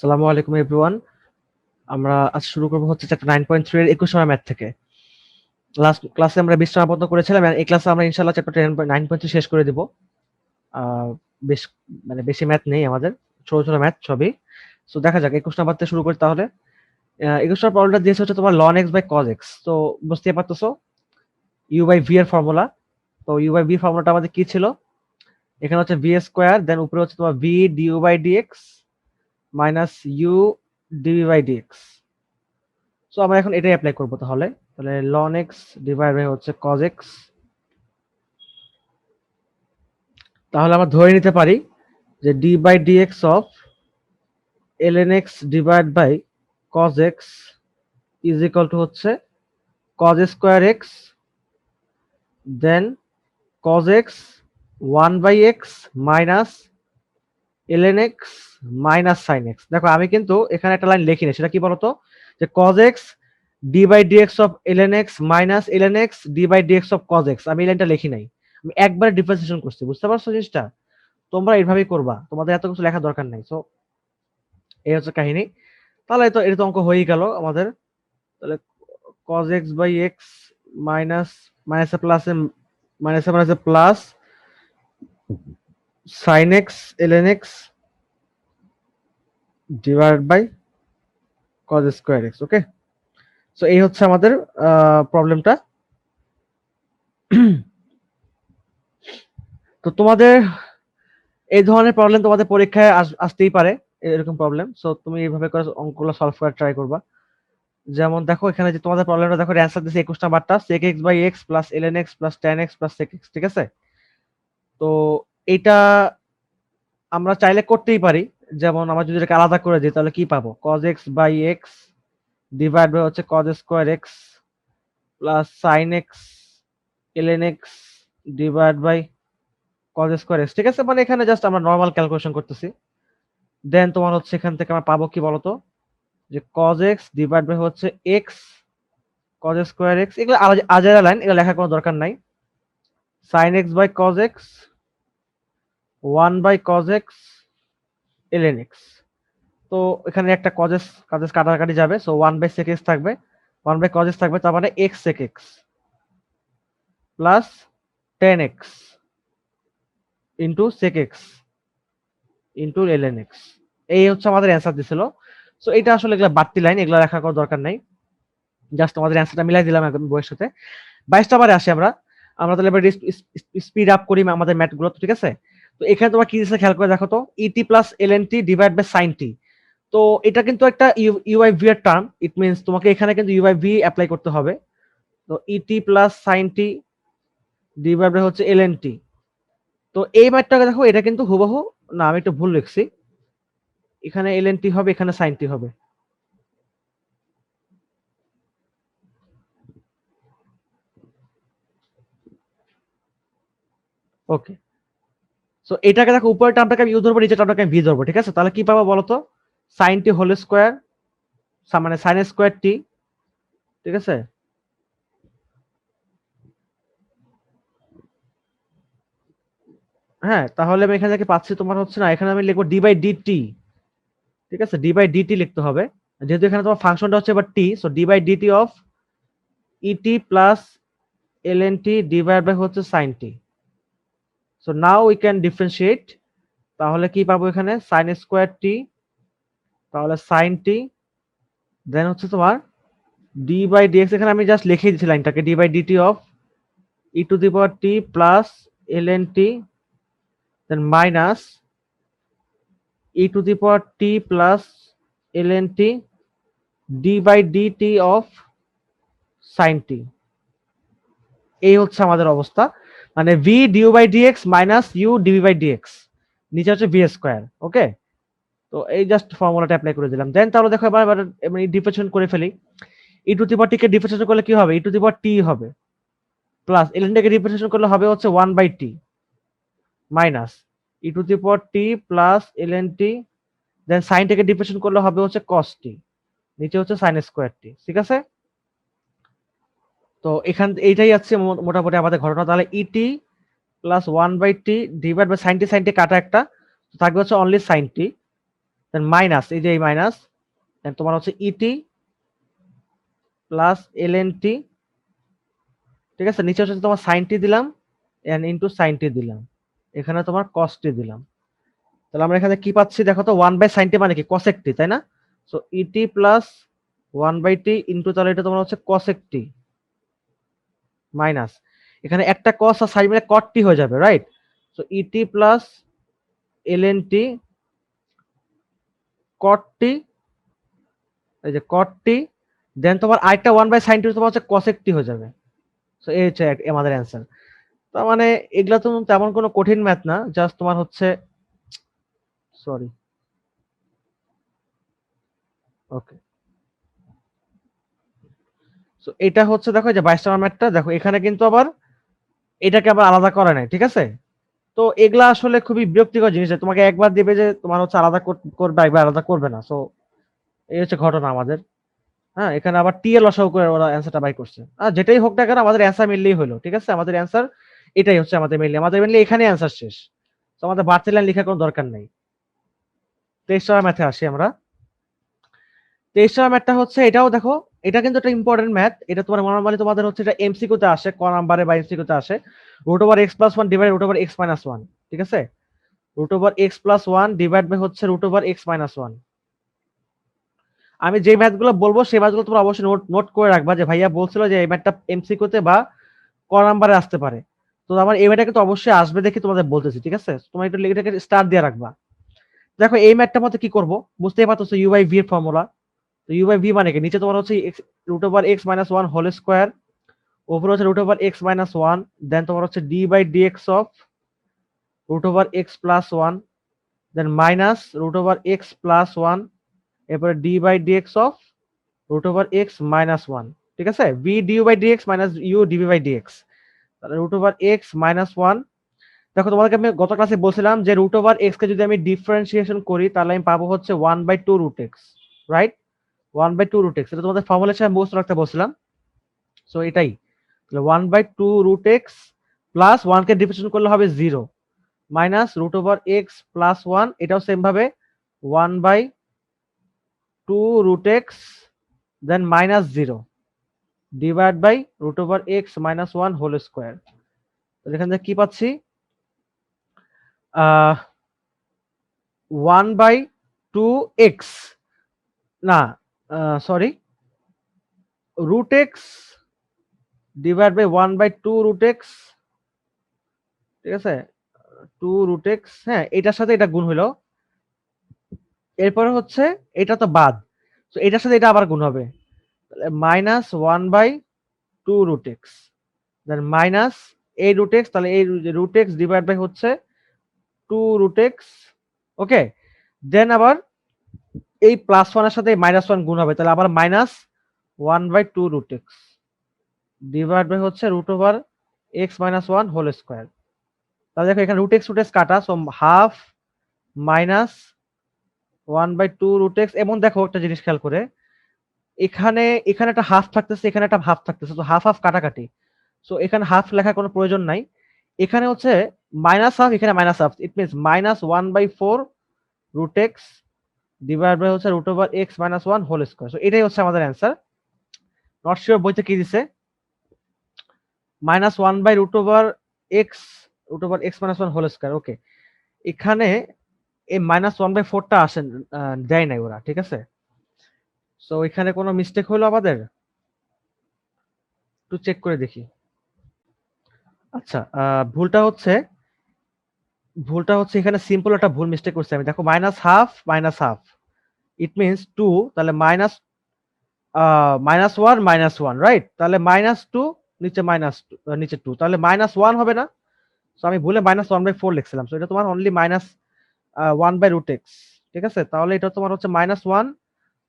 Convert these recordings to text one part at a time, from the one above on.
আসসালামু আলাইকুম এভরিওয়ান। আমরা আজ শুরু করব হচ্ছে চ্যাপ্টার 9.3 এর 21 নম্বর ম্যাথ থেকে। লাস্ট ক্লাসে আমরা 20 নম্বর পর্যন্ত করেছিলাম, আর এই ক্লাসে আমরা ইনশাআল্লাহ চ্যাপ্টার 9.3 শেষ করে দিব। বেশ মানে বেশি ম্যাথ নেই আমাদের, ছোট ছোট ম্যাথ সবই। সো দেখা যাক 21 নম্বর থেকে শুরু করি তাহলে। 21 নম্বর প্রবলেমটা দিয়েছে হচ্ছে তোমার ln x by cos x। তো বুঝতেই পারতেছো u বাই v এর ফর্মুলা। তো u বাই v ফর্মুলাটা আমাদের কি ছিল? এখানে হচ্ছে v স্কয়ার, দেন উপরে হচ্ছে তোমার v du by dx minus u dv by dx। So আমরা এখন এটাই অ্যাপ্লাই করব তাহলে। তাহলে ln x ডিভাইড বাই হচ্ছে cos x। তাহলে আমরা ধরে নিতে পারি যে d by dx of ln x divide by cos x is equal to হচ্ছে cos square x then cos x 1 by x minus ln x minus sin x। দেখো আমি কিন্তু এখানে একটা লাইন লিখিনি, সেটা কি বলতো, যে cos x d by dx of ln x minus ln x d by dx of cos x। আমি এই লাইনটা লিখি নাই, আমি একবার ডিফারেন্সিয়েশন করছি। বুঝতে পারছো জিনিসটা? তোমরা এইভাবেই করবা, তোমাদের এত কিছু লেখা দরকার নাই। সো এই হচ্ছে কাহিনী। তাহলে তো এটা তো অঙ্ক হয়েই গেল আমাদের। তাহলে cos x by x minus মাইনাসে প্লাসে মাইনাসে মাইনাসে plus sin x ln x divide by cos square x। Okay, so এই হচ্ছে আমাদের প্রবলেমটা। তো তোমাদের এই ধরনের প্রবলেম তোমাদের পরীক্ষায় আসতেই পারে, এরকম প্রবলেম। সো তুমি এইভাবে করে অঙ্কগুলো সলভ করার ট্রাই করবা। যেমন দেখো এখানে যে তোমাদের প্রবলেমটা দেখো, অ্যান্সার দিছে 21 নাম্বারটা sec x by x plus ln x plus tan x plus sec x। ঠিক আছে? তো এটা আমরা চাইলে করতেই পারি। যেমন আমরা যদি এটাকে আলাদা করে দিই তাহলে কি পাবো? cos x by x divide by হচ্ছে cos square x plus sin x ln x divide by cos square x। ঠিক আছে, মানে এখানে জাস্ট আমরা নরমাল ক্যালকুলেশন করতেছি। দেন তোমার হচ্ছে এখান থেকে আমরা পাবো কি বলতো, যে cos x ডিভাইড বাই হচ্ছে x cos স্কয়ার x। এগুলো আজেরা লাইন, এগুলো লেখার কোনো দরকার নাই। sin x by cos x 1 by cos x ln x। তো এখানে একটা cos s কাটাকাটি যাবে, সো 1 বাই sec x থাকবে, 1 বাই cos x থাকবে, তার মানে x sec x plus tan x into sec x into ln x। এই হচ্ছে আমাদের অ্যান্সার দিছিল। সো এটা আসলে এগুলা বাড়তি লাইন, এগুলা লেখার কোনো দরকার নাই। জাস্ট আমাদের অ্যান্সারটা মিলাই দিলাম একদম বইয়ের সাথে। 22 নাম্বারে আসি আমরা। আমরা তাহলে এবার স্পিড আপ করি আমাদের ম্যাথ গুলো। ঠিক আছে? তো এখানে তোমার কি দিচ্ছে খেয়াল করে দেখো তো, e t plus ln t divide by sin t। তো এটা কিন্তু একটা ইউআই ভি এর টার্ম, ইট মিনস তোমাকে এখানে কিন্তু ইউআই ভি অ্যাপ্লাই করতে হবে। তো e t plus sin t divide by হচ্ছে ln t। তো এই ম্যাথটাকে দেখো, এটা কিন্তু হুবহু না, আমি একটু ভুল লিখছি। এখানে ln t হবে, এখানে sin t হবে। ওকে, সো এটাকে দেখো, উপরের টার্মটাকে আমি ইউ ধরবো, নিচের টার্মটাকে আমি ভি ধরবো। ঠিক আছে? তাহলে কি পাবো বলতো, sin t হোল স্কয়ার মানে sin স্কয়ার t। ঠিক আছে? হ্যাঁ, তাহলে আমি এখানে থেকে পাচ্ছি তোমার হচ্ছে, না এখানে আমি লিখবো ডি বাই ডিটি। ঠিক আছে, ডি বাই ডিটি লিখতে হবে, যেহেতু এখানে তোমার ফাংশনটা হচ্ছে এবার T. So D by DT of e t plus ln t divide by হচ্ছে sin t। So now we can differentiate. তাহলে কি পাবো এখানে, sin স্কয়ার t, তাহলে sin t, দেন হচ্ছে তোমার d বাই dx। এখানে আমি জাস্ট লিখে দিচ্ছি লাইনটাকে, d by dt of e to the power t plus ln t, then minus e to the power t plus ln t d by dt of sin t। এই হচ্ছে আমাদের অবস্থা, মানে v du by dx minus u dv by dx, নিচে হচ্ছে v square. ওকে, তো এই just ফর্মুলাটা অ্যাপ্লাই করে দিলাম। দেন তাহলে দেখো এবার ডিফারেন্সিয়েশন করে ফেলি। ই to the power T K differentiation করলে কি হবে, ই টু দি পাওয়ার টি হবে, প্লাস ln কে ডিফারেন্সিয়েশন করলে হবে হচ্ছে 1 by t, minus e to the power t plus ln t, then sine থেকে ডিফারেন্সিয়েশন করলে হবে হচ্ছে cos টি, নিচে হচ্ছে sin স্কয়ার টি। ঠিক আছে? তো এখান এইটাই আছে মোটামুটি আমাদের ঘটনা। তাহলে e t plus 1 by T divide by sin T কাটা একটা, থাকবে হচ্ছে only sin T. Then minus, এই যে এই মাইনাস, দেন তোমার হচ্ছে ইটি প্লাস এলএনটি, ঠিক আছে, নিচে হচ্ছে তোমার সাইন টি দিলাম এন্ড ইনটু সাইন টি দিলাম, এখানে তোমার কস টি দিলাম। তাহলে আমরা এখানে কি পাচ্ছি দেখো তো, 1/sin t মানে কি cosec t, তাই না? সো ইটি প্লাস 1/t ইনটু, তাহলে এটা তোমার হচ্ছে cosec t মাইনাস, এখানে একটা cos আর sin মিলে cot t হয়ে যাবে, রাইট? সো ইটি plus ln t cot t, এই যে cot t, দেন তোমার আরেকটা 1/sin t তোমার হচ্ছে cosec t হয়ে যাবে। সো এই হচ্ছে আমাদের অ্যান্সার। তার মানে এগুলা তো তেমন কোনো কঠিন ম্যাথ না, জাস্ট তোমার হচ্ছে, সরি, ওকে। সো এটা হচ্ছে দেখো যে 22 নম্বর ম্যাথটা, দেখো এখানে কিন্তু আবার এটাকে আবার আলাদা করে নাই, ঠিক আছে? তো এগুলা আসলে খুবই বিরক্তিকর জিনিস, তোমাকে একবার দিবে যে তোমার হচ্ছে আলাদা করবে, একবার আলাদা করবে না। সো এই হচ্ছে ঘটনা আমাদের। হ্যাঁ, এখানে আবার টি এর লসাগু করে ওরা অ্যান্সারটা বাই করছে। আর যেটাই হোক না কেন আমাদের অ্যান্সার মিললেই হলো, ঠিক আছে? আমাদের অ্যান্সার এটাই হচ্ছে, আমাদের মেনলি এখানে অ্যান্সার শেষ। তো আমাদের বাড়তি লাইন লেখার কোনো দরকার নেই। 23 নম্বর ম্যাথে আসি আমরা। 23 নম্বর ম্যাথটা হচ্ছে, এটাও দেখো, এটা কিন্তু একটা ইম্পর্টেন্ট ম্যাথ। এটা তোমার নরমালি তোমাদের হচ্ছে এটা এমসিকিউ তে আসে, ক নাম্বারে বা এমসিকিউ তে আসে। Root over x plus one divide root over x minus one, ঠিক আছে? Root over x plus one divide by হচ্ছে root over x minus one. আমি যে ম্যাথগুলো বলবো সেই ম্যাথগুলো তোমরা অবশ্যই নোট করে রাখবা, যে ভাইয়া বলছিল যে এই ম্যাথটা এমসিকিউ তে বা ক নাম্বারে আসতে পারে। তো আমার এই ম্যাথটা কিন্তু অবশ্যই আসবে দেখে তোমাদের বলতেছি, ঠিক আছে? তোমরা একটু এটাকে স্টার দিয়ে রাখবা। দেখো এই ম্যাথটার মধ্যে কি করবো বুঝতেই পারছো, ইউ বাই ভি এর ফর্মুলা। তো ইউ বাই ভি মানে কি, নিচে তোমার হচ্ছে root over x minus one whole square, উপরে হচ্ছে root over x minus one, then তোমার হচ্ছে D by dx of root over x plus one, then minus root over x plus one, এরপরে D by dx of root over x minus one, ঠিক আছে? V due by DX minus U dv by dx, তাহলে root over x minus one. দেখো তোমাদেরকে আমি গত ক্লাসে বলছিলাম যে রুট ওভার এক্স কে যদি আমি ডিফারেন্সিয়েশন করি তাহলে আমি পাবো হচ্ছে 1/2 root x, right? 1/2 root x, এটা তোমাদের ফর্মুলা হিসেবে মুখস্থ রাখতে বলছিলাম। সো এটাই, তাহলে 1/2 রুট এক্স প্লাস ওয়ান কে ডিফারেন্সিয়েশন করলে হবে 0, minus root over x plus one, এটাও সেম ভাবে 1/2 root x then minus 0 divide by root over x minus one whole square. তাহলে এখান থেকে কি পাচ্ছি, 1/2 এক্স, না sorry, root x divide by 1/2 root x, ঠিক আছে? 2 রুট এক্স, হ্যাঁ, এটার সাথে এটা গুণ হইলো, এরপরে হচ্ছে এটা তো বাদ, তো এটার সাথে এটা আবার গুণ হবে, minus 1/2 root x, then minus এই রুট এক্স, তাহলে এই রুট এক্স ডিভাইড বাই হচ্ছে 2 রুট এক্স, ওকে। দেন আবার এই প্লাস ওয়ানের সাথে মাইনাস ওয়ান গুণ হবে, তাহলে আবার minus 1/2 root x divide by হচ্ছে root over x minus one whole square. তাহলে দেখো এখানে রুট এক্স কাটা, so half minus 1/2 root X. এবং দেখো একটা জিনিস খেয়াল করে, এখানে এখানে একটা হাফ থাকতেছে, এখানে একটা হাফ থাকতেছে, তো হাফ হাফ কাটাকাটি, সো এখানে হাফ লেখার কোনো প্রয়োজন নাই। এখানে হচ্ছে মাইনাস হাফ, এখানে minus half, it means minus 1/4 root x divide by হচ্ছে root over x minus one whole square. So এটাই হচ্ছে আমাদের অ্যান্সার। নট শিওর বইতে কি দিছে, minus one by root over x minus one whole square, okay. এখানে এই minus 1/4টা আসেন, দেয় নাই ওরা, ঠিক আছে? সো এখানে কোনো মিস্টেক হলো আমাদের, একটু চেক করে দেখি। আচ্ছা, ভুলটা হচ্ছে এখানে সিম্পল একটা ভুল মিস্টেক করছি আমি। দেখো minus half it means two, তাহলে minus minus one minus one, right? তাহলে মাইনাস টু নিচে মাইনাস টু, নিচে টু, তাহলে মাইনাস ওয়ান হবে না? সো আমি ভুলে -1/4 লিখছিলাম, সো এটা তোমার অনলি মাইনাস 1/রুট এক্স, ঠিক আছে? তাহলে এটা তোমার হচ্ছে minus one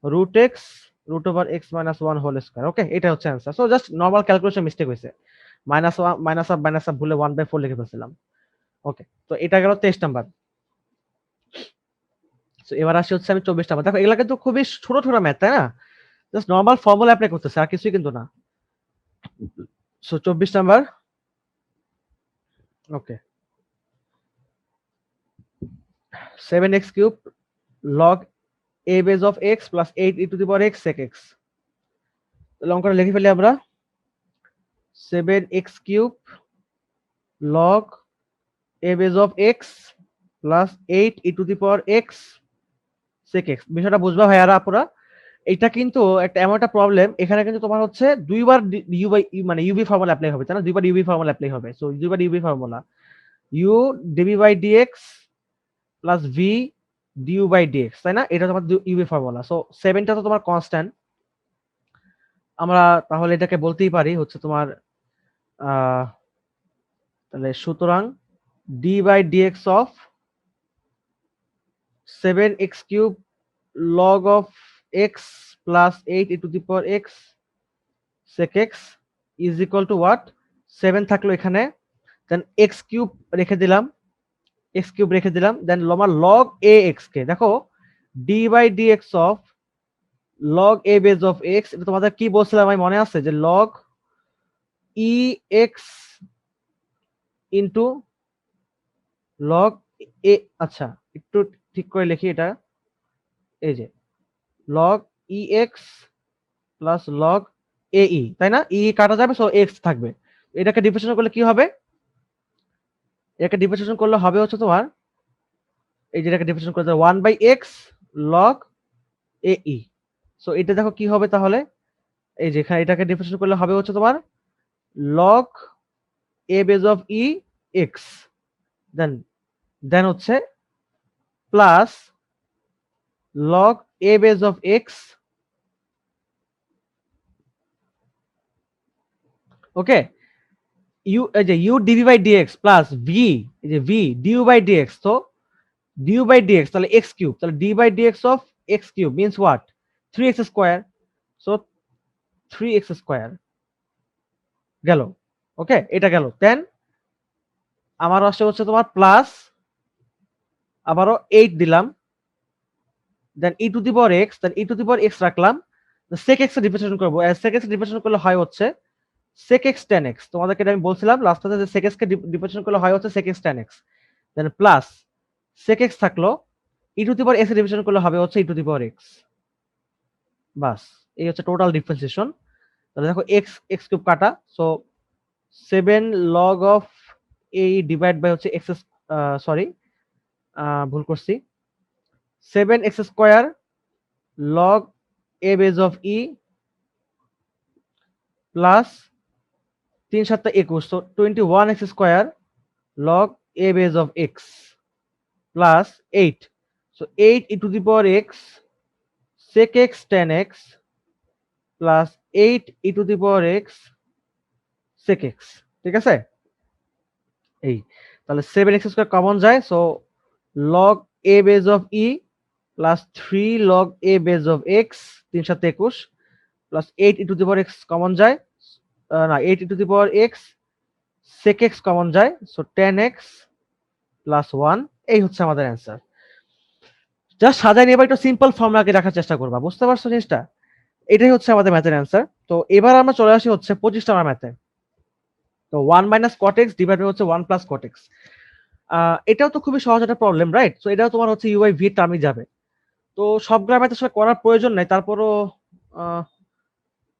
root X root over x minus one whole square, okay. এটা হচ্ছে answer. So just normal calculation mistake হয়েছে, মাইনাস আপ ভুলে 1/4 লিখে ফেলছিলাম, ওকে। তো এটা গেল 23 নাম্বার। তো এবার আসি হচ্ছে আমি 24 নাম্বার। দেখো এগুলা কিন্তু খুবই ছোট ছোট ম্যাথ, তাই না? জাস্ট নর্মাল ফর্মুলা অ্যাপ্লাই করতেছে, আর কিছুই কিন্তু না। So 24 number, okay. 7x cube log a base of x plus 8 e to the power x sec x। তাহলে অঙ্কটা লিখে ফেলি আমরা 7x cube log a base of x plus 8 e to the power x sec x। বিষয়টা বুঝবা ভাইয়ারা আপুরা, এটা কিন্তু একটা এমন একটা প্রবলেম, এখানে কিন্তু তোমার হচ্ছে দুইবার ইউ বাই মানে ইউবি ফর্মুলা অ্যাপ্লাই হবে, তাই না? দুইবার ইউবি ফর্মুলা অ্যাপ্লাই হবে। সো দুইবার uv formula u dv by dx plus v due by dx, তাই না? এটা তোমার ইউবি ফর্মুলা। সো 7টা তো তোমার কনস্ট্যান্ট, আমরা তাহলে এটাকে বলতেই পারি হচ্ছে তোমার তাহলে সুতরাং d by dx of 7x cube log of x plus 8 e to the power x sec x is equal to what? 7 থাকলো এখানে, দেন x কিউব রেখে দিলাম, দেন log ax কে দেখো d by dx of log a base of x, এটা তোমাদের কি বলছিলাম আমি মনে আছে যে log ex into log a, আচ্ছা একটু ঠিক করে লিখি এটা, এই যে log ex plus log ae, তাই না? e কাটা যাবে, সো x থাকবে। এটাকে ডিফারেন্সিয়েশন করলে কি হবে? এটাকে ডিফারেন্সিয়েশন করলে হবে হচ্ছে তোমার এই যে এটাকে ডিফারেন্সিয়েশন করতে 1 by x log ae। So এটা দেখো কি হবে তাহলে, এই যে এখানে এটাকে ডিফারেন্সিয়েশন করলে হবে হচ্ছে তোমার log a base of e x, দেন হচ্ছে plus log a base of x, okay, u এই যে u dv by dx plus v, এই যে v du by dx, তো du by dx তাহলে x কিউব, তাহলে d by dx of x cube means what? 3x square, so 3x square গেল, ওকে এটা গেল। দেন আমার আসছে হচ্ছে তোমার প্লাস আবারও 8 দিলাম, then e to the power x, then e to the power x রাখলাম, sec x এর ডিফারেন্সিয়েশন করব, sec x এর ডিফারেন্সিয়েশন করলে হয় হচ্ছে sec x tan x, তোমাদেরকে আমি বলছিলাম লাস্টে যে sec x কে ডিফারেন্সিয়েশন করলে হয় হচ্ছে sec x tan x, then plus sec x থাকলো, e to the power x এর ডিফারেন্সিয়েশন করলে হবে হচ্ছে e to the power x, বাস এই হচ্ছে টোটাল ডিফারেন্সিয়েশন। তাহলে দেখো x x কিউব কাটা, so 7 log of a divide by হচ্ছে x, সরি ভুল করছি, 7x square log a base of e প্লাস 3 7 21, so 21x square log a base of x plus 8, so 8 e to the power x sec x tan x plus 8 e to the power x sec x, ঠিক আছে? এই তাহলে 7x square common যায়, so log a base of e plus 3 log a base of x 3 7 21 plus 8 e to the power x common যায়, না 8 e to the power x sec x common যায়, so tan x plus 1, এই হচ্ছে আমাদের answer. Just সাজায় নিয়ে একটু simple ফর্মুলাকে রাখার চেষ্টা করবা, বুঝতে পারছো জিনিসটা? এটাই হচ্ছে আমাদের ম্যাথের অ্যান্সার। তো এবার আমরা চলে আসি হচ্ছে 25 নম্বর ম্যাথে। তো 1 minus cot x divide by হচ্ছে 1 প্লাস cot x, এটাও তো খুবই সহজ একটা প্রবলেম, রাইট? সো এটাও তোমার হচ্ছে ইউ বাই ভি টার্মই যাবে। তো সবগুলো ম্যাথ আসলে করার প্রয়োজন নাই, তারপরও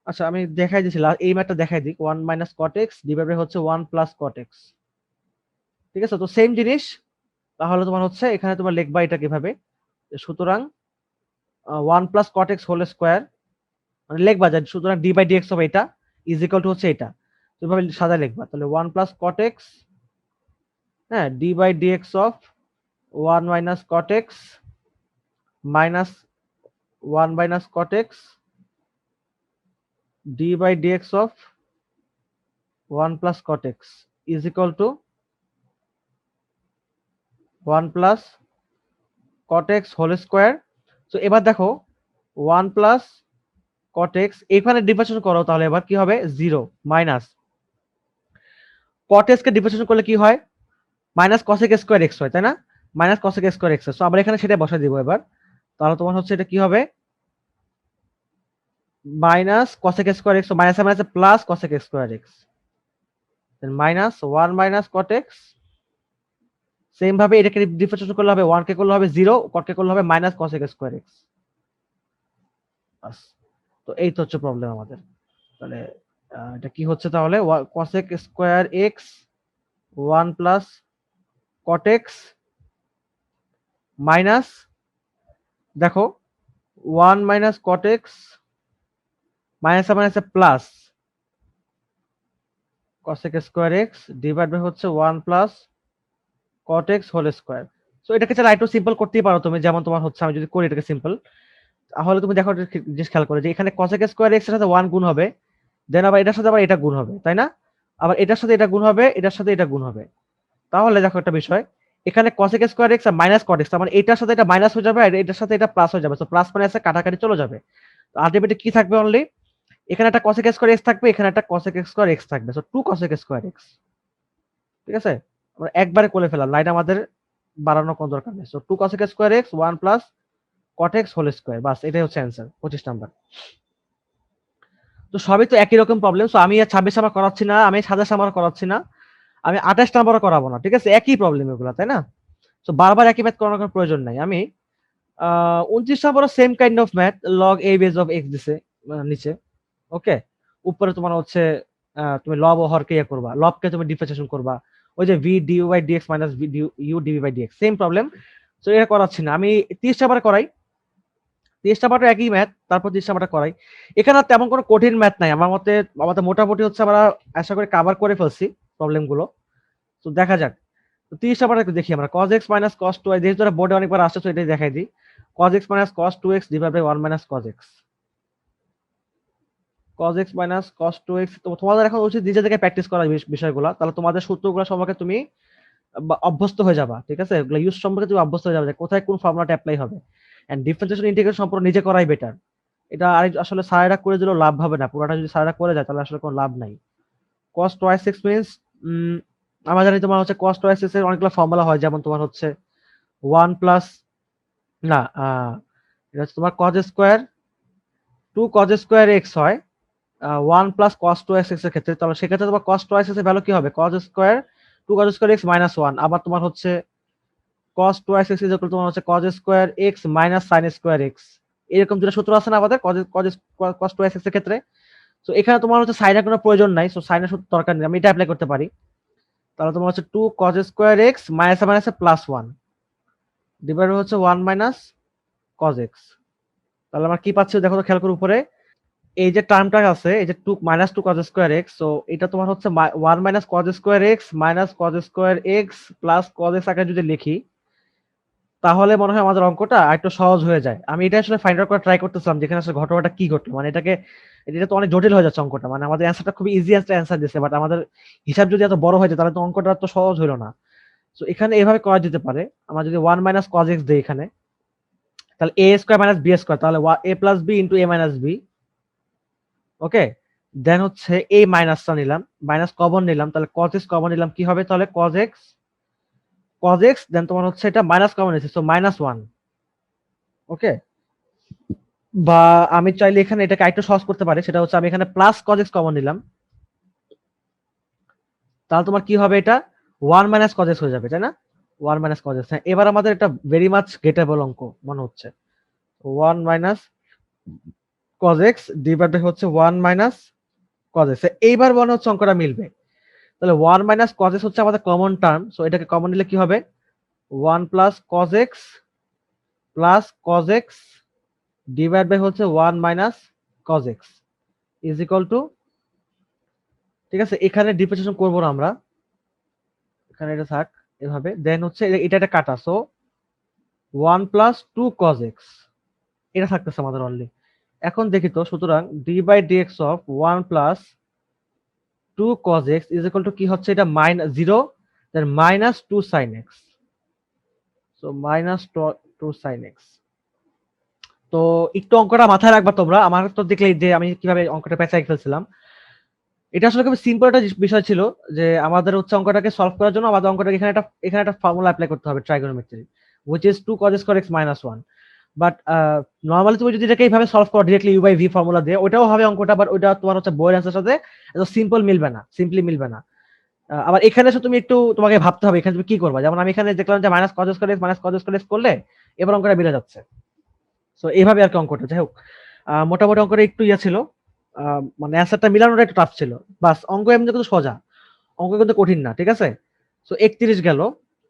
আচ্ছা আমি দেখাই দিয়েছি, এই ম্যাথটা দেখাই দিই, 1 minus cot x divide by হচ্ছে 1 প্লাস cot x, ঠিক আছে? তো সেম জিনিস, তাহলে তোমার হচ্ছে এখানে তোমার লিখবা এটা কিভাবে, সুতরাং 1 plus cot x whole square, মানে লিখবা যে সুতরাং d বাই dx হবে এটা ইজ ইকুয়াল টু হচ্ছে এটা, এভাবে সাজায় লিখবা। তাহলে 1 প্লাস cot x, হ্যাঁ, d by dx of 1 minus cot x minus 1 minus cot x d by dx of 1 plus cot x is equal to 1 plus cot x whole square. So এবার দেখো 1 plus cot x এখানে differentiation করো, তাহলে এবার কি হবে 0 minus cot x কে differentiation করলে কি হয়, মাইনাস cosec স্কয়ার x হয়, তাই না? Minus cosec square x, so আমরা এখানে সেটা বসাই দিব এবার। তাহলে তোমার হচ্ছে এটা কি হবে, minus cosec square x, minus minus plus cosec square x, then minus 1 minus cot x, same ভাবে এটাকে ডিফারেন্সিয়েশন করলে হবে 1 কে করলে হবে 0, cot কে করলে হবে মাইনাস cosec স্কয়ার x, বাস। তো এই তো হচ্ছে প্রবলেম আমাদের। তাহলে এটা কি হচ্ছে তাহলে, cosec square x 1 plus cot x minus, দেখো 1 মাইনাস cot x মাইনাসে plus cosec square x divide by হচ্ছে 1 plus cot x whole square. So এটাকে চাইলে আরেকটু সিম্পল করতেই পারো তুমি, যেমন তোমার হচ্ছে আমি যদি করি এটাকে সিম্পল, তাহলে তুমি দেখো একটা জিনিস খেয়াল করে যে এখানে cosec স্কয়ার এক্স এর সাথে 1 গুণ হবে, দেন আবার এটার সাথে আবার এটা গুণ হবে, তাই না? আবার এটার সাথে এটা গুণ হবে, এটার সাথে এটা গুণ হবে। তাহলে দেখো একটা বিষয়, এখানে cosec স্কয়ার এক্স আর মাইনাস cot x, তার মানে এটার সাথে এটা মাইনাস হয়ে যাবে আর এটার সাথে এটা প্লাস হয়ে যাবে। সো প্লাস মাইনাসে কাটাকাটি চলে যাবে। তো আলটিমেটলি কি থাকবে অনলি, এখানে একটা cosec স্কয়ার এক্স থাকবে, এখানে একটা cosec স্কয়ার এক্স থাকবে। So 2 cosec square x. ঠিক আছে, আমরা একবারে করে ফেলাম, লাইন আমাদের বাড়ানোর কোনো দরকার নেই। So 2 cosec square x 1 plus cot x whole square, বাস এটাই হচ্ছে অ্যান্সার 25 নাম্বার। তো সবই তো একই রকম প্রবলেম। সো আমি 26 নাম্বার করাচ্ছি না, আমি 27 নাম্বার করাচ্ছি না, আমি 28 নাম্বারও করাবো না। ঠিক আছে, একই প্রবলেম এগুলো, তাই না? সো বারবার একই ম্যাথ করানোর কোনো প্রয়োজন নাই। আমি 29 নাম্বারও same kind of math, log a base of x দিছে নিচে। ওকে, উপরে তোমার হচ্ছে তুমি লব ও হরকে ইয়ে করবা, লবকে তুমি ডিফারেন্সিয়েশন করবা, ওই যে v du by dx minus v u dv by dx, same problem. So এটা করাচ্ছি না, আমি 30 নাম্বার করাই, 30 নাম্বারটা একই ম্যাথ, তারপর 30 নাম্বারটা করাই। এখানে আর তেমন কোনো কঠিন ম্যাথ নাই আমার মতে, আমাদের মোটামুটি হচ্ছে আমরা আশা করি কভার করে ফেলছি প্রবলেম গুলো। তো দেখা যাক। তো 30 নাম্বারটা একটু দেখি আমরা, cos x minus cos 2y, যেহেতু এটা বোর্ডে অনেকবার আসছে তো এটাই দেখাই দিই। cos x minus cos 2x divide by 1 minus cos x। cos x minus cos 2x, তো তোমাদের এখন উচিত নিজে থেকে প্র্যাকটিস করা বিষয়গুলো, তাহলে তোমাদের সূত্রগুলো সম্পর্কে তুমি অভ্যস্ত হয়ে যাবা। ঠিক আছে, এগুলো ইউজ সম্পর্কে তুমি অভ্যস্ত হয়ে যাবে যে কোথায় কোন ফর্মুলাটা অ্যাপ্লাই হবে। এন্ড ডিফারেন্সিয়েশন ইন্টিগ্রেশন সম্পর্কে নিজে করাই বেটার। এটা আর আসলে স্যারেরা করে দিলেও লাভ হবে না, পুরোটা যদি স্যারেরা করে যায় তাহলে আসলে কোনো লাভ নাই। cos twice x মিন্স আমরা জানি তোমার হচ্ছে cos twice x এর অনেকগুলো ফর্মুলা হয়, যেমন তোমার হচ্ছে 1 প্লাস, না এটা হচ্ছে তোমার cos square 2 cos square x হয় 1 প্লাস cos 2x এর ক্ষেত্রে। তাহলে সেক্ষেত্রে তোমার cos twice x এর ভ্যালু কি হবে, cos square 2 cos square x minus 1। আবার তোমার হচ্ছে cos twice x is equal তোমার হচ্ছে cos square x minus sin square x। এরকম দুটো সূত্র আছে না আমাদের cos twice x এর ক্ষেত্রে। সো এখানে তোমার হচ্ছে সাইনের কোনো প্রয়োজন নাই, সো সাইনের সূত্র দরকার নেই, আমি এটা অ্যাপ্লাই করতে পারি। তাহলে তোমার হচ্ছে 2 cos স্কয়ার x মাইনাসে মাইনাসে প্লাস 1 ডিভাইড হচ্ছে 1 মাইনাস cos x। তাহলে আমরা কি পাচ্ছি দেখো তো, খেয়াল করে উপরে এই যে টার্মটা আছে, এই যে 2 minus 2 cos square x, so এটা তোমার হচ্ছে 1 minus cos square x minus cos square x plus cos x আকারে যদি লিখি, তাহলে মনে হয় আমাদের অঙ্কটা একটু সহজ হয়ে যায়। আমি এটা আসলে ফাইন্ড আউট করার ট্রাই করতেছিলাম যেখানে আসলে ঘটনাটা কি ঘটলো, মানে এটাকে, এটা তো অনেক জটিল হয়ে যাচ্ছে অঙ্কটা, মানে আমাদের অ্যান্সারটা খুবই ইজি একটা অ্যান্সার দিচ্ছে, বাট আমাদের হিসাব যদি এত বড় হয়ে যায় তাহলে তো অঙ্কটা তো সহজ হলো না। সো এখানে এভাবে করা যেতে পারে, আমরা যদি 1 মাইনাস cos x দেই এখানে, তাহলে a square minus b square, তাহলে a plus b into a minus b। ওকে, দেন হচ্ছে এই মাইনাসটা নিলাম, মাইনাস কমন নিলাম, তাহলে cos x কমন নিলাম, কি হবে তাহলে cos x দেন তোমার হচ্ছে এটা মাইনাস কমন নিয়েছে, সো মাইনাস 1। ওকে, বা আমি চাইলে এখানে এটাকে আরেকটু সহজ করতে পারি, সেটা হচ্ছে আমি এখানে প্লাস cos x কমন নিলাম, তাহলে তোমার কি হবে, এটা 1 মাইনাস cos x হয়ে যাবে, তাই না? 1 মাইনাস cos x। হ্যাঁ, এবার আমাদের এটা ভেরি মাচ গেটেবল অঙ্ক মনে হচ্ছে। 1 minus cos x divide by হচ্ছে 1 মাইনাস cos x, এইবার মনে হচ্ছে অঙ্কটা মিলবে। তাহলে 1 মাইনাস cos x হচ্ছে আমাদের কমন টার্ম, সো এটাকে কমন নিলে কি হবে, 1 plus cos x plus cos x divide by হচ্ছে 1 minus cos x is equal to, ঠিক আছে, এখানে ডিফারেন্সিয়েশন করব না আমরা, এখানে এটা থাক এভাবে, দেন হচ্ছে এটা একটা কাটা, সো 1 প্লাস 2 cos x এটা থাকতেছে আমাদের অনলি। এখন দেখি তো, সুতরাং d by dx of 1 plus 2 cos x is equal to কি হচ্ছে, এটা minus 0 then minus 2 sin x, so minus 2 sin x। তো একটু অঙ্কটা মাথায় রাখবা তোমরা, আমার তো দেখলে যে আমি কিভাবে অঙ্কটা পেঁচাই ফেলছিলাম। এটা আসলে খুব সিম্পল একটা বিষয় ছিল, যে আমাদের হচ্ছে অঙ্কটাকে সলভ করার জন্য আমাদের অঙ্কটাকে এখানে একটা ফর্মুলা অ্যাপ্লাই করতে হবে, trigonometry, which is 2 cos square x minus 1। But normally তুমি যদি এটাকে এইভাবে সলভ করো directly u by v formula দিয়ে, ওটাও হবে অঙ্কটা, বাট ওটা তোমার হচ্ছে বইয়ের অ্যান্সারের সাথে এত সিম্পল মিলবে না, সিম্পলি মিলবে না। আবার এখানে এসে তুমি একটু তোমাকে ভাবতে হবে এখানে তুমি কি করবা, যেমন আমি এখানে দেখলাম যে minus cos square x minus cos square x করলে এবার অঙ্কটা মিলে যাচ্ছে। সো এইভাবে আর কি অঙ্কটা, যাই হোক। মোটামুটি অঙ্কটা একটু ইয়া ছিল, মানে অ্যান্সারটা মিলানোটা একটু টাফ ছিল। বাস অঙ্ক এমনি কিন্তু সোজা, অঙ্ক কিন্তু কঠিন না, ঠিক আছে। সো 31 গেল,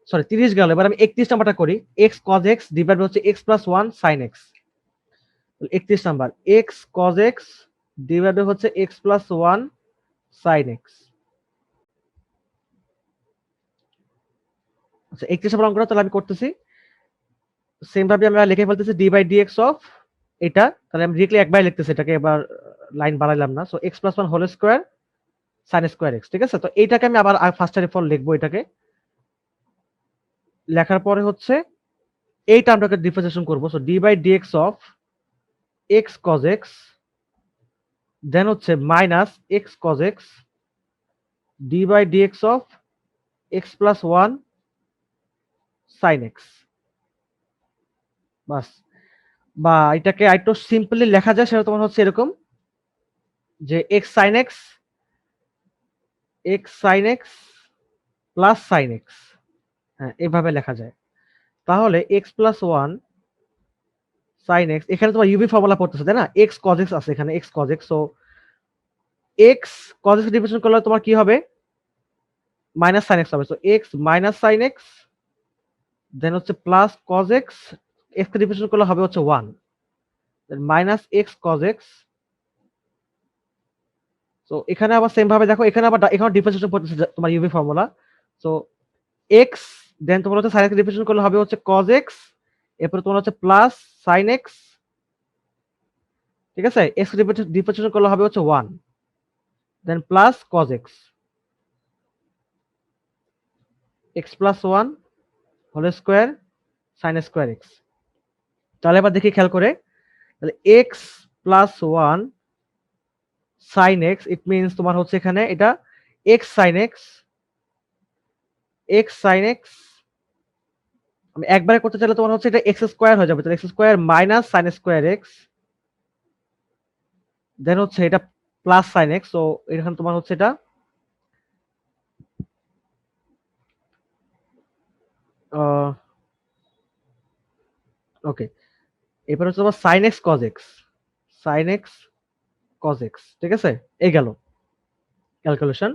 সরি 30 গেল। এবার আমি 31 নাম্বারটা করি। এক্স কজ এক্স ডিভাইড হচ্ছে x plus one sine x. 31 number x cos x divide হচ্ছে x plus one sine x. আচ্ছা 31 নাম্বার অঙ্কটা তাহলে আমি করতেছি। সেম ভাবে আমরা লিখে ফেলতেছি d by d x of এটা, তাহলে আমি ডিরেক্টলি একবার লিখতেছি এটাকে, এবার লাইন বাড়াইলাম না। So x plus one whole square sine square x, ঠিক আছে। তো এইটাকে আমি আবার ফার্স্ট টাইম ফর লিখবো। এটাকে লেখার পরে হচ্ছে এই টার্মটাকে ডিফারেন্সিয়েশন করবো। So D by d x of x cos x then হচ্ছে minus x cos x d by d x of x plus one sine x. বাস। বা এটাকে আরেকটু সিম্পলি লেখা যায়, সেটা তোমার হচ্ছে এরকম যে x sine x plus sine x, হ্যাঁ এভাবে লেখা যায়। তাহলে x plus one sine x, এখানে তোমার ইউভি ফর্মুলা পড়তেছে তাই না, এক্স কজ এক্স আছে এখানে, x cos x. So x cos x division করলে তোমার কি হবে, মাইনাস সাইন এক্স হবে। So x minus sine x then হচ্ছে প্লাস কজ এক্স, এক্স কে ডিভিশন করলে হবে হচ্ছে one, minus x cos x. তো এখানে আবার সেম ভাবে দেখো, এখানে আবার এখানে ডিফারেন্সিয়েশন পড়তেছে তোমার UV formula. So x then তোমার হচ্ছে সাইন এক্স ডিফারেন্সিয়েশন করলে হবে হচ্ছে কজ এক্স, এরপরে তোমার হচ্ছে প্লাস সাইন এক্স, ঠিক আছে। এক্স ডিফারেন্সিয়েশন করলে হবে হচ্ছে one, then plus cos x, x plus one whole square sine square x. তাহলে এবার দেখি খেয়াল করে, তাহলে x plus one sine x, it means তোমার হচ্ছে এখানে এটা এক্স সাইন এক্স, আমি একবারে করতে চাইলে তোমার হচ্ছে এটা এক্স স্কোয়ার হয়ে যাবে, তাহলে x square minus sine square x then হচ্ছে এটা প্লাস সাইন এক্স। তো এখানে তোমার হচ্ছে এটা ওকে, এরপর হচ্ছে তোমার sine x cos x, sine x cos x, ঠিক আছে। এই গেল ক্যালকুলেশন।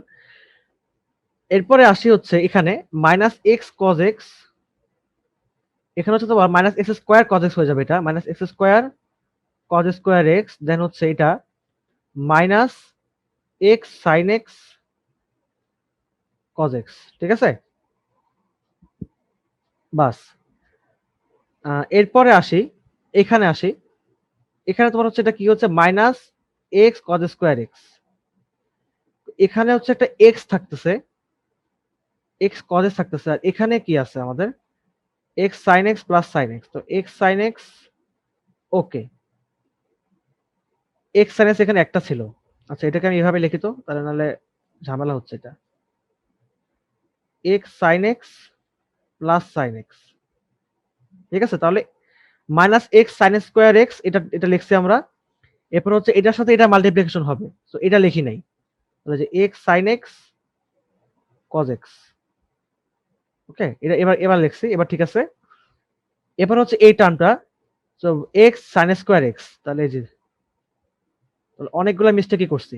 এরপরে আসি হচ্ছে এখানে মাইনাস এক্স কজ এক্স, এখানে হচ্ছে তোমার minus x square cos x হয়ে যাবে, এটা minus x square cos square x then হচ্ছে এটা minus x sine x cos x, ঠিক আছে। বাস। এরপরে আসি, এখানে আসি, এখানে তোমার হচ্ছে এটা কি হচ্ছে minus x cos square x, এখানে হচ্ছে একটা এক্স থাকতেছে, এক্স কজ এক্স থাকতেছে, আর এখানে কি আছে আমাদের x sine x plus sine x. তো x sine x okay, x sine x এখানে একটা ছিল। আচ্ছা এটাকে আমি এভাবে লিখি তো, তাহলে নাহলে ঝামেলা হচ্ছে। এটা x sine x plus sine x, ঠিক আছে। তাহলে minus x sine square x, এটা এটা লিখছি আমরা। এরপর হচ্ছে এটার সাথে এটা মাল্টিপ্লিকেশন হবে, তো এটা লিখি নাই, তাহলে যে x sine x cos x, okay. এটা এবার এবার লিখছি, এবার ঠিক আছে। এবার হচ্ছে এই টার্মটা, তো এক্স সাইন স্কোয়ার এক্স, তাহলে এই যে অনেকগুলো মিস্টেকই করছি।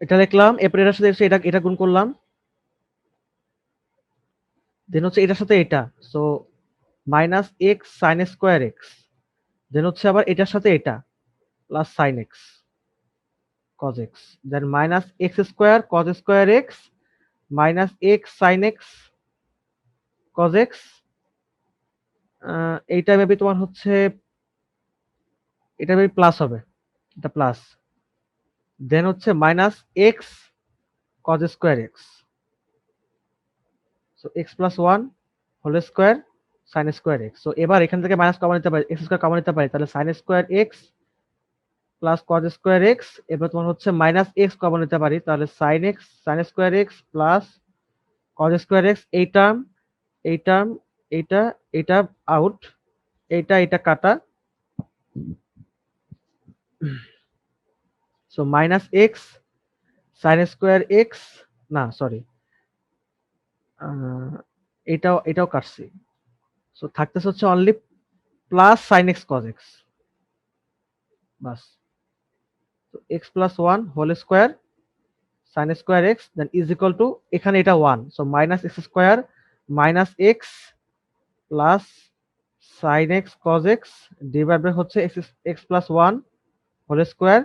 এটা লিখলাম, এরপর এটার সাথে এটা এটা গুণ করলাম, দেন হচ্ছে এটার সাথে এটা, so minus x sine square x then হচ্ছে আবার এটার সাথে এটা plus sine x cos x then minus x square cos square x minus x sine x cos x. এইটা মেবি তোমার হচ্ছে এটা মেবি প্লাস হবে, এটা প্লাস দেন হচ্ছে minus x cos square x, so x plus one whole square sine square x. So এবার এখান থেকে মাইনাস কমন নিতে পারি, এক্স স্কোয়ার কমন নিতে পারি, তাহলে sine square x plus cos square x. এবার তোমার হচ্ছে মাইনাস এক্স কমন নিতে পারি, তাহলে sine x sine square x plus cos square x. এই টার্ম এই টার্ম এইটা এটা আউট, এইটা এটা কাটা, so minus x sine square x না সরি, এটাও কাটছি। সো থাকতেছে হচ্ছে only plus sine x cos x, বাস। তো x plus one whole square sine square x then is equal to, এখানে এটা one, so minus x square minus x plus sine x cos x divide by হচ্ছে x x plus one whole square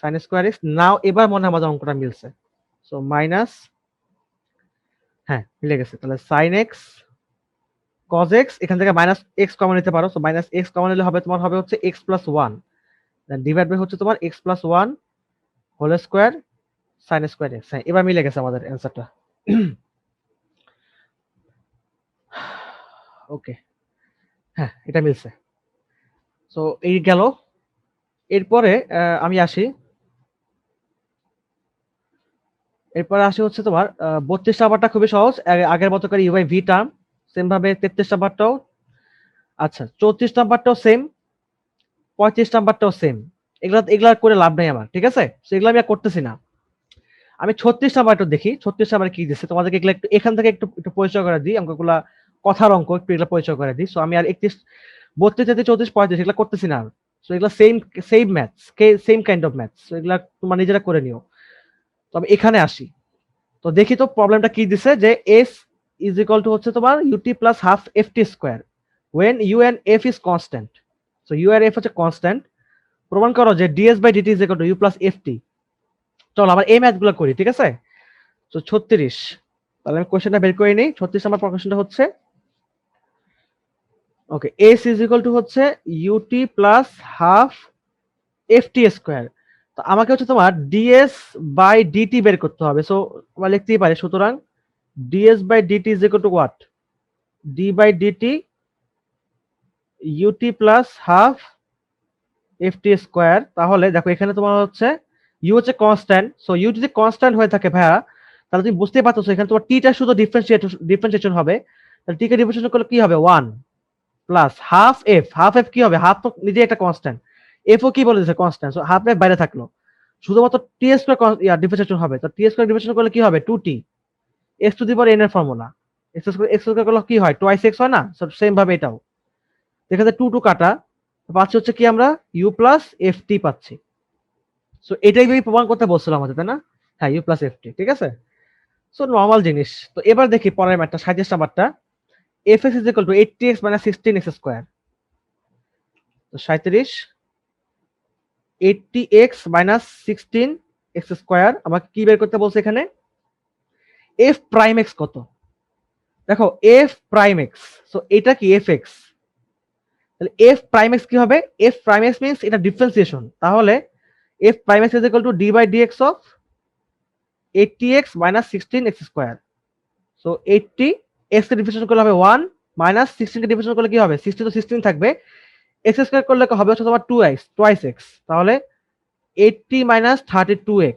sine square x. Now এবার মনে হয় আমাদের অঙ্কটা মিলছে। So minus, হ্যাঁ মিলে গেছে, তাহলে সাইন এক্স কজ এক্স, এখান থেকে মাইনাস এক্স কমন নিতে পারো, সো মাইনাস এক্স কমন নিলে হবে তোমার হবে হচ্ছে x plus one then divide by হচ্ছে তোমার x plus one whole square sine square x. হ্যাঁ এবার মিলে গেছে আমাদের অ্যান্সারটা। ওকে, হ্যাঁ এটা মিলছে। সো এই গেল। এরপরে আমি আসি, এরপরে আসি হচ্ছে তোমার 32 নাম্বারটা খুবই সহজ, আগের মতো করে u by v term, same ভাবে 33 নাম্বারটাও, আচ্ছা 34 নাম্বারটাও সেম, 35 নাম্বারটাও সেম। এগুলা এগুলা করে লাভ নাই আমার, ঠিক আছে, সেগুলো আমি আর করতেছি না। আমি 36 নাম্বারটা দেখি, 36 নাম্বার কি দিচ্ছে তোমাদেরকে, এগুলো একটু এখান থেকে একটু একটু পরিচয় করে দিই, অঙ্কগুলা কথার অঙ্ক, একটু এগুলো পরিচয় করে দিই। সো আমি আর 31 32 33 34 35 এগুলো করতেছি না। সো এগুলো same same maths, same kind of maths, so এগুলা তোমরা নিজেরা করে নিও। তো আমি এখানে আসি, তো দেখি তো প্রবলেমটা কি দিছে, যে এস ইজ ইকুয়াল টু হচ্ছে তোমার ut plus half f t square when u and f is constant. So u আর এফ হচ্ছে কনস্ট্যান্ট, প্রমাণ করো যে ds by dt is equal to u plus f t. চলো আমরা এই ম্যাথ গুলো করি, ঠিক আছে। তো 36, তাহলে আমি কোশ্চেনটা বের করে নিই। 36 নাম্বার কোশ্চেনটা হচ্ছে, okay, s is equal to হচ্ছে ut plus half f t square. তো আমাকে হচ্ছে তোমার ডিএস বাই ডিটি বের করতে হবে। সো আমরা লিখতেই পারি, সুতরাং ds by dt is equal to what, d by dt ut plus half f t square. তাহলে দেখো এখানে তোমার হচ্ছে ইউ হচ্ছে কনস্ট্যান্ট, সো ইউ যদি কনস্ট্যান্ট হয়ে থাকে ভাইয়া, তাহলে তুমি বুঝতেই পারছো এখানে তোমার টিটা শুধু ডিফারেন্সিয়েশন হবে, তাহলে টিকে ডিফারেন্সিয়েশন করলে কি হবে, one plus half F, half F কি হবে, হাফ তো নিজে একটা কনস্ট্যান্ট, এফ ও কি বলে দিচ্ছে কনস্ট্যান্ট, সো হাফ এফ বাইরে থাকলো, শুধুমাত্র টি স্কোয়ার ডিফারেন্সিয়েশন হবে, তো টি স্কোয়ার ডিফারেন্সিয়েশন করলে কি হবে, two t x to the power n এর ফর্মুলা, এক্স স্কোয়ার করলে কি হয়, টোয়াইস এক্স হয় না, সেম ভাবে এটাও এখানে টু টু কাটা, পাচ্ছি হচ্ছে কি আমরা ইউ প্লাস এফ টি পাচ্ছি। সো এটাই আমি প্রমাণ করতে বলছিলাম আমাদের, তাই না, হ্যাঁ ইউ প্লাস এফ টি, ঠিক আছে। সো নর্মাল জিনিস। তো এবার দেখি পরের ম্যাথটা 37 নাম্বারটা, F x is equal two 80x মাইনাস 16x স্কয়ার। তো 37 80x মাইনাস 16x স্কয়ার, আমাকে কি বের করতে বলছে এখানে, এফ প্রাইম এক্স কত। দেখো এফ প্রাইম এক্স, সো এটা কি এফ এক্স, তাহলে এফ প্রাইম এক্স কি হবে, এফ প্রাইম এক্স মিন্স এটা ডিফারেন্সিয়েশন, তাহলে f prime x is equal to d by dx of 80x মাইনাস 16x স্কয়ার। সো 80 এক্স কে ডিফারেন্সিয়েশন করলে হবে 1 মাইনাস 16 কে ডিফারেন্সিয়েশন করলে কি হবে, 16 তো 16 থাকবে, এক্স স্কয়ার করলে হবে হচ্ছে তোমার 2x টোয়াইস এক্স, তাহলে 80 মাইনাস 32x।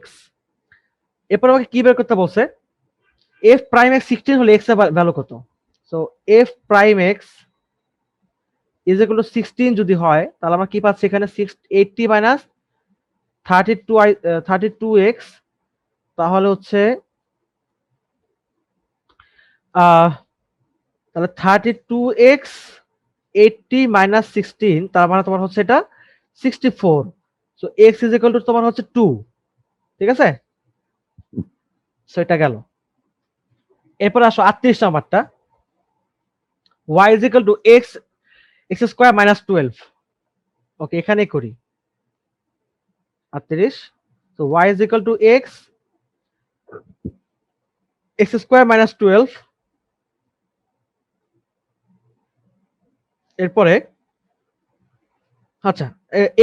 এরপর আমাকে কি বের করতে বলছে, এফ প্রাইম এক্স 16 হলে এক্স এর ভ্যালু কত। So F prime x is equal two 16 যদি হয়, তাহলে আমরা কি পাচ্ছি এখানে 80 মাইনাস 32x, তাহলে হচ্ছে তাহলে 32x 80 মাইনাস 16, তার মানে তোমার হচ্ছে এটা 64। So x is equal two তোমার হচ্ছে 2, ঠিক আছে। সো এটা গেল। এরপর আসো 38 নাম্বারটা, y is equal two x x square minus 12। ওকে এখানে করি 38, তো y is equal two x x square minus 12। এরপরে আচ্ছা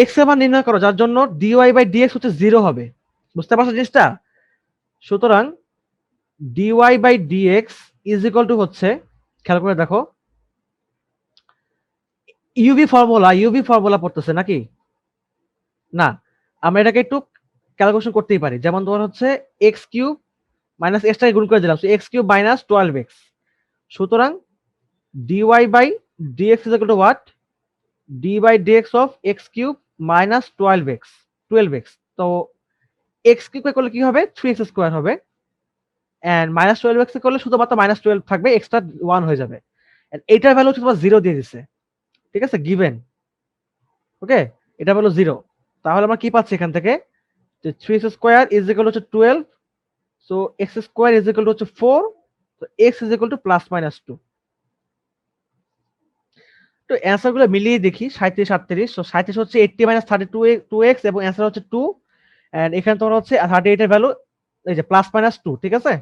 এক্স এর মান নির্ণয় করো যার জন্য ডিওয়াই বাই ডিএক্স হচ্ছে 0 হবে, বুঝতে পারছো জিনিসটা। সুতরাং dy by dx is equal to হচ্ছে, খেয়াল করে দেখো, ইউভি ফর্মুলা পড়তেছে নাকি, না, আমরা এটাকে একটু ক্যালকুলেশন করতেই পারি, যেমন তোমার হচ্ছে এক্স কিউব মাইনাস এক্সটাকে গুণ করে দিলাম, এক্স কিউব মাইনাস 12x। সুতরাং dy by dx is equal to what, d by dx of x cube minus 12x। 12x, তো এক্স কিউব করলে কি হবে, 3x স্কোয়ার হবে, এন্ড -12x করলে শুধুমাত্র -12 থাকবে, এক্সট্রা 1 হয়ে যাবে। এন্ড এটার ভ্যালু হচ্ছে তোমার 0 দিয়ে দিছে, ঠিক আছে, গিভেন। ওকে, এটা হলো 0। তাহলে আমরা কি পাচ্ছি এখান থেকে, যে 3x স্কয়ার ইজ ইকুয়াল হচ্ছে 12, so x square is equal হচ্ছে 4, তো x ইজ ইকুয়াল টু +-2। তো অ্যান্সার গুলো মিলিয়ে দেখি, 37 38, সো 37 হচ্ছে 80 -32 2x এবং অ্যান্সার হচ্ছে 2, এন্ড এখানে তোমার হচ্ছে 38 এর ভ্যালু এই যে +-2, ঠিক আছে।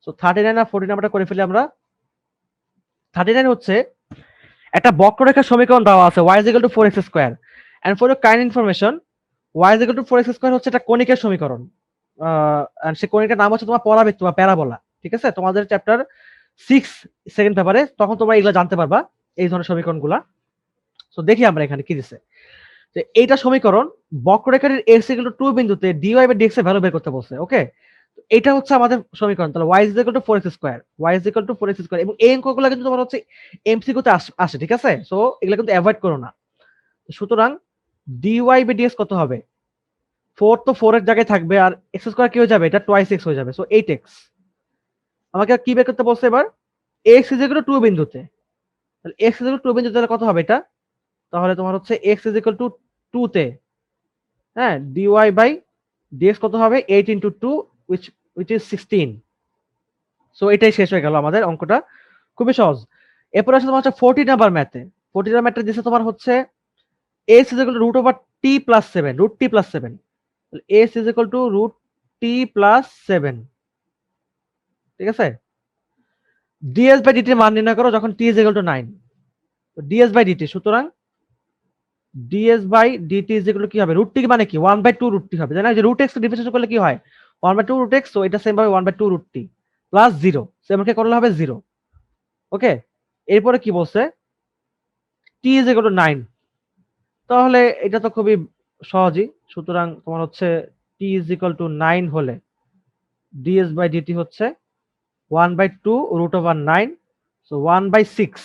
সো 39 আর 40 নাম্বারটা করে ফেলি আমরা। 39 হচ্ছে একটা বক্ররেখার সমীকরণ দেওয়া আছে y is equal to 4x square, and for your kind information y is equal to 4x square হচ্ছে একটা কনিকের সমীকরণ, এন্ড সেই কনিকের নাম হচ্ছে তোমার পরাবৃত্ত বা প্যারাবোলা, ঠিক আছে। তোমাদের চ্যাপ্টার 6 সেকেন্ড পেপারে তখন তোমরা এগুলো জানতে পারবা, এই ধরনের সমীকরণগুলা। সো দেখি আমরা এখানে কি দিছে, যে এইটা সমীকরণ বক্ররেখার x ইকুয়াল টু 2 বিন্দুতে dy বাই dx এর ভ্যালু বের করতে বলছে। ওকে, এটা হচ্ছে আমাদের সমীকরণ। তাহলে y is equal to 4x square, y is equal to 4x square, এবং এই অঙ্কগুলো কিন্তু তোমার হচ্ছে এমসিকিউ তে আসে, ঠিক আছে। সো এগুলো কিন্তু অ্যাভয়েড করো না। সুতরাং dy বাই dx কত হবে, 4 তো 4 এর জায়গায় থাকবে, আর x স্কয়ার কি হয়ে যাবে, এটা টুয়াইস x হয়ে যাবে, সো 8x। আমাকে কি বের করতে বলছে এবার, x is equal to 2 বিন্দুতে, তাহলে x is equal to 2 বিন্দুতে তাহলে কত হবে এটা, তাহলে তোমার হচ্ছে x is equal to 2 তে, হ্যাঁ, dy বাই dx কত হবে, 8 into 2 which is 16। সো এটাই শেষ হয়ে গেল আমাদের অঙ্কটা, খুবই সহজ। এরপর আসলে তোমার হচ্ছে 40 নাম্বার ম্যাথে, 40 নাম্বার ম্যাথে দিছে তোমার হচ্ছে s is equal to root over t plus 7, root t plus 7, তাহলে s is equal to root t plus 7, ঠিক আছে। ds বাই dt এর মান নির্ণয় করো যখন t is equal to 9, তো ds বাই dt, সুতরাং ds by dt is equal to কি হবে, রুট t মানে কি 1/2 রুট t হবে, তাই না। যে রুট x কে ডিফারেন্সিয়েশন করলে কি হয়, 1/2 রুট x, তো এটা সেম ভাবে 1/2 রুট t প্লাস 0, সেম কে করলে হবে 0। ওকে, এরপরে কি বলছে, t is equal to 9, তাহলে এটা তো খুবই সহজই। সুতরাং তোমার হচ্ছে t is equal to 9 হলে ds বাই dt হচ্ছে 1/2 রুট ওভার 9, সো 1/6,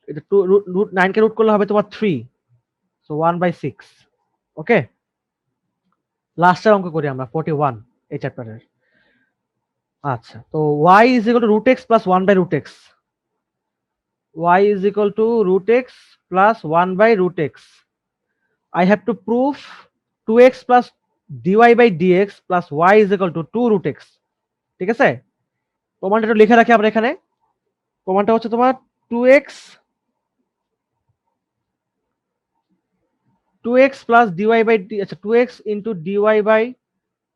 এটা 2 রুট 9 কে রুট করলে হবে তোমার 3, সো 1/6। ওকে, লাস্টের অঙ্ক করি আমরা 41 এই চ্যাপ্টারের। আচ্ছা, তো y is equal to root x plus 1 by root x, y is equal to root x plus 1 by root x, I have to prove 2x plus dy by dx plus y is equal to 2 root x, ঠিক আছে। প্রমাণটা একটু লিখে রাখি আমরা এখানে। প্রমাণটা হচ্ছে তোমার 2x plus dy by d, আচ্ছা 2x into dy by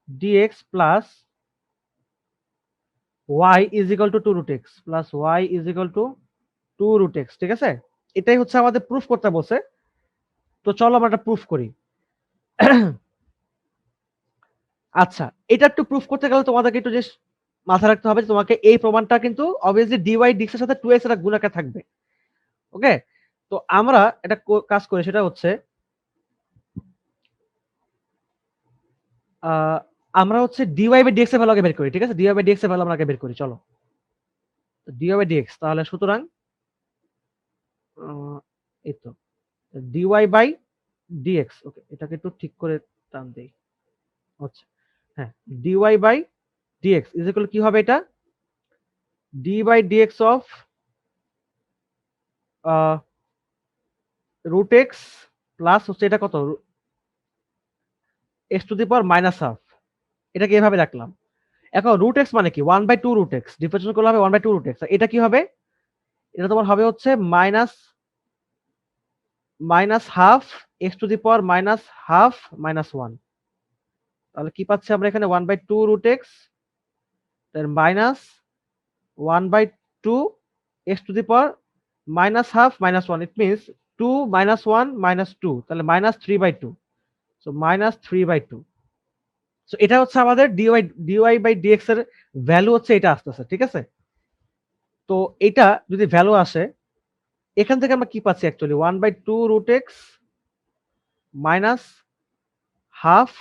dx plus y is equal to 2 root x plus y is equal to 2 root x, ঠিক আছে। এটাই হচ্ছে আমাদের প্রুফ করতে বলছে, তো চলো আমরা এটা প্রুফ করি। আচ্ছা, এটা একটু প্রুফ করতে গেলে তোমাদেরকে একটু যে মাথায় রাখতে হবে, তোমাকে এই প্রমাণটা কিন্তু অবভিয়াসলি dy dx এর সাথে 2x এর গুণাকার থাকবে। ওকে, তো আমরা একটা কাজ করি, সেটা হচ্ছে আমরা হচ্ছে dy বাই dx এর ভ্যালু আগে বের করি, ঠিক আছে। dy বাই dx এর ভ্যালু আমরা আগে বের করি, চলো। dy বাই dx, তাহলে সুতরাং এই তো dy বাই dx, ওকে, এটাকে একটু ঠিক করে টান দেই। আচ্ছা, হ্যাঁ, dy by dx is equal কি হবে, এটা d by dx of root x plus হচ্ছে এটা কত, x to the power minus half, এটাকে এভাবে রাখলাম। এখন রুট এক্স মানে কি 1/2 রুট এক্স, ডিফারেন্সিয়েশন করলে হবে 1/2 রুট এক্স, এটা কি হবে, এটা তোমার হবে হচ্ছে minus half x to the power minus half minus 1, তাহলে কি পাচ্ছি আমরা এখানে 1/2 root x minus 1/2 x to the power minus half minus 1, it means 2 minus 1 minus 2, তাহলে -3/2, সো -3/2। সো এটা হচ্ছে আমাদের dy বাই dx এর ভ্যালু হচ্ছে এটা আসতেছে, ঠিক আছে। তো এটা যদি ভ্যালু আসে, এখান থেকে আমরা কি পাচ্ছি actually 1/2 root x minus half,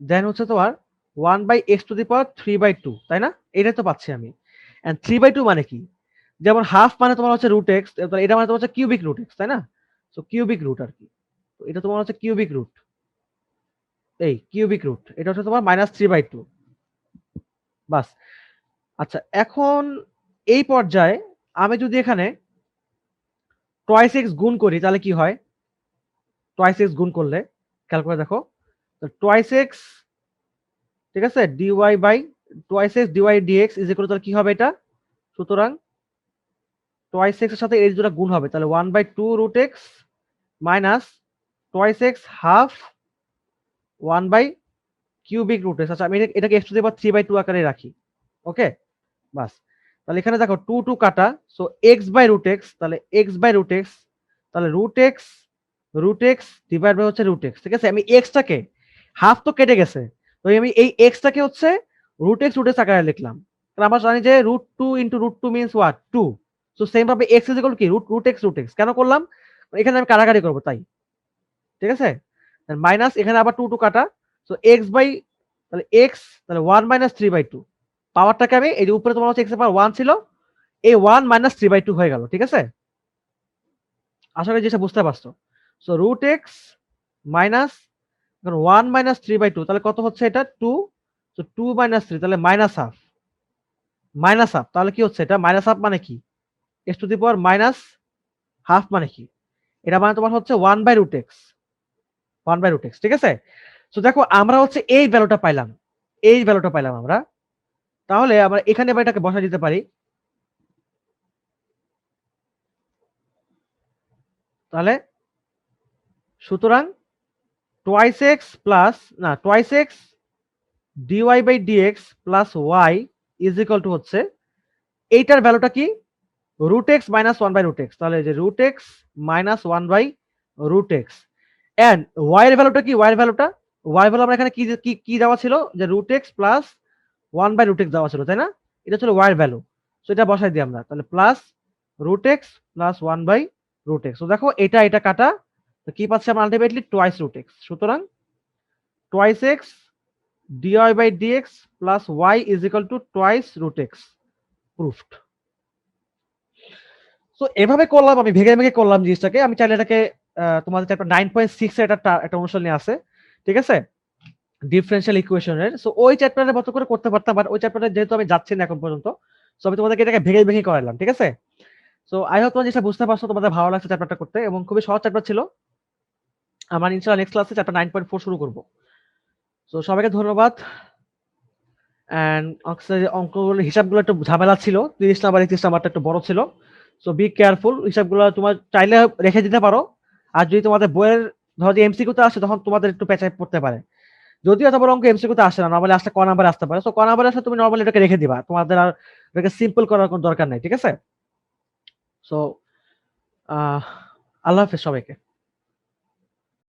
then হচ্ছে তোমার 1/x টু দি পাওয়ার 3/2, তাই না, এটাই তো পাচ্ছি আমি। এন্ড 3/2 মানে কি, যেমন হাফ মানে তোমার হচ্ছে রুট এক্স, এটা মানে তোমার হচ্ছে কিউবিক রুট এক্স, তাই না। সো কিউবিক রুট আর কি, তো এটা তোমার হচ্ছে কিউবিক রুট, এই কিউবিক রুট, এটা হচ্ছে তোমার -3/2। বাস। আচ্ছা, এখন এই পর্যায়ে আমি যদি এখানে টয়েস এক্স গুণ করি তাহলে কি হয়? টয়েস এক্স গুণ করলে খেয়াল করে দেখো, টয়েস এক্স, ঠিক আছে, dy by twice x dy dx is equal তাহলে কি হবে এটা? সুতরাং টয়েস এক্স এর সাথে এই দুটো গুণ হবে, তাহলে 1/2 root x minus twice x half 1 by cubic root x. আচ্ছা, আমি এটাকে এক্স টু দি পাওয়ার 3/2 আকারে রাখি। ওকে, বাস। তাহলে এখানে দেখো 2 2 কাটা, so x by root x, তাহলে এক্স বাই রুট এক্স, তাহলে রুট এক্স ডিভাইড বাই হচ্ছে রুট এক্স। ঠিক আছে, আমি এক্সটাকে হাফ তো কেটে গেছে, তো আমি এই এক্সটাকে হচ্ছে রুট এক্স আকারে লিখলাম, কারণ আমরা জানি যে √2 into √2 means what 2। So same ভাবে এক্স ইজ ইকুয়াল কি রুট এক্স কেন করলাম? এখানে আমি কাটাকাটি করবো তাই। ঠিক আছে, মাইনাস এখানে আবার 2 2 কাটা, সো এক্স বাই, তাহলে এক্স, তাহলে 1 মাইনাস 3/2 পাওয়ারটাকে আমি এই যে উপরে তোমার হচ্ছে এক্স এর পাওয়ার 1 ছিল, এই 1 মাইনাস 3/2 হয়ে গেল। ঠিক আছে, আশা করি যেটা বুঝতে পারছো। So root x minus 1 minus 3/2 তাহলে কত হচ্ছে এটা 2, সো 2 মাইনাস 3 তাহলে মাইনাস হাফ, তাহলে কি হচ্ছে এটা মাইনাস হাফ মানে কি? X to the power minus half মানে কি? এটা মানে তোমার হচ্ছে 1/√x, 1/√x। ঠিক আছে, সো দেখো আমরা হচ্ছে এই ভ্যালুটা পাইলাম, আমরা। তাহলে আমরা এখানে আবার এটাকে বসা দিতে পারি, তাহলে সুতরাং টয়েস এক্স প্লাস, না twice x dy by dx plus y is equal to হচ্ছে এইটার ভ্যালুটা কি? রুট এক্স মাইনাস 1/√x, তাহলে যে root x minus 1/√x, and y এর ভ্যালুটা কি? ওয়াই ভ্যালু আমরা এখানে কি কি কি দেওয়া ছিল, যে রুট এক্স প্লাস 1/√x দেওয়া ছিল, তাই না? এটা ছিল ওয়াই এর ভ্যালু, সো এটা বসাই দিই আমরা, তাহলে plus root x plus 1/√x। তো দেখো এটা কাটা, তো কি পাচ্ছি আমরা আলটিমেটলি টুয়াইস রুট এক্স। সুতরাং twice x dy by dx plus y is equal to twice root x, proved. So এভাবে করলাম, আমি ভেঙে ভেঙে করলাম জিনিসটাকে। আমি চাইলে এটাকে তোমাদের চ্যাপ্টার 9.6 এর একটা অনুশীলন নিয়ে আছে, ঠিক আছে, ডিফারেনশিয়াল ইকুয়েশনের। সো ওই চ্যাপ্টারের মতো করে করতে পারতাম, বাট ওই চ্যাপ্টারে যেহেতু আমি যাচ্ছি না এখন পর্যন্ত, সো আমি তোমাদেরকে এটাকে ভেঙে ভেঙে করালাম। ঠিক আছে, সো আই হোপ তোমরা যেটা বুঝতে পারছো, তোমাদের ভালো লাগছে চ্যাপ্টারটা করতে, এবং খুবই সহজ চ্যাপ্টার ছিল। আমার ইনশাআল্লাহ নেক্সট ক্লাসে চ্যাপ্টার 9.4 শুরু করব। সো সবাইকে ধন্যবাদ। এন্ড অঙ্কগুলো হিসাবগুলো একটু ঝামেলা ছিল, 30 নাম্বার 31 নাম্বারটা একটু বড় ছিল। সো বি কেয়ারফুল, হিসাবগুলো তোমার চাইলে রেখে দিতে পারো, আর যদি তোমাদের বইয়ের ধরো যে এমসিকিউতে আসে তখন তোমাদের একটু পেঁচাই পড়তে পারে। যদিও এত বড় অঙ্ক এমসিকিউতে আসে না, নরমালি আসলে ক নাম্বার আসতে পারে। সো ক নাম্বার আসলে তুমি নরমালি এটাকে রেখে দিবা, তোমাদের আর এটাকে সিম্পল করার কোনো দরকার নাই। ঠিক আছে, সো আল্লাহ হাফেজ সবাইকে।